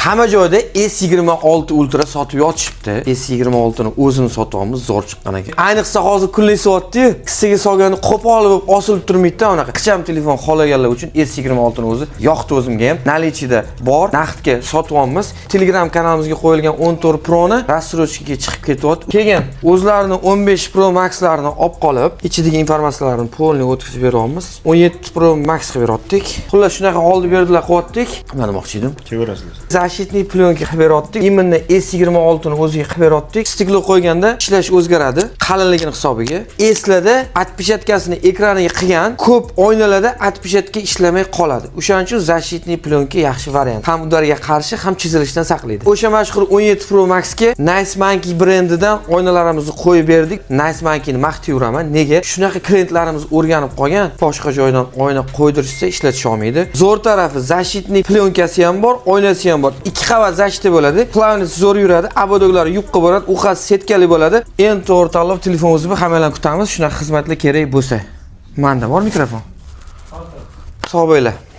Hamma joyda S26 Ultra sotib yotishibdi. S26 ni o'zini sotamiz zo'r chiqqan ekan. Ayniqsa hozir kunlik soatdi-yu, kissaga solganda qo'pol bo'lib osilib turmaydi-da, unaqa qicham telefon xohlaganlar uchun S26 ni o'zi yoqdi o'zimga ham. Nalichida bor, naqdga sotyapmiz. Telegram kanalimizga qo'yilgan 14 Pro ni rassrochkaga chiqib ketyapti. Keyin o'zlarini 15 Pro Max'larini olib qolib, ichidagi informatsiyalarni polni o'tkazib beryapmiz. 17 Pro Max qilib beryaptik. Xullas shunaqa oldi berdilar, qo'yatdik. Nima demoqchi edim? Keverasizlar. Защитный plyonka qilib beryaptik. Imенно S26 ni o'ziga qilib beryaptik. Stiklo qo'yganda ishlash o'zgaradi, qalinligini hisobiga. Eslarda отпечаткасini ekraniga qilgan ko'p oynalarda отпечатка ishlamay qoladi. O'shaning uchun защитный plyonka yaxshi variant. Ham udarga qarshi, ham chizilishdan saqlaydi. O'sha mashhur 17 Pro Max ga Nice Monkey brendidan oynalarimizni qo'yib berdik. Nice Monkey ni maqtayveraman. Nega? Shunaqa klientlarimiz o'rganib qolgan, boshqa joydan oyna qo'ydirishsa ishlatisha olmaydi. Zo'r tarafi защитный plyonkasi ham bor, oynasi ham bor. 2 qavat защита bo'ladi. Klavnisi zo'r yuradi, abodoglari yupqa bo'ladi, uqasi setkali bo'ladi. Eng to'g'ri tanlov telefonimizni hammadan kutamiz. Shunaqa xizmatlar kerak bo'lsa. Menda bor mikrofon. Sog' bo'ling.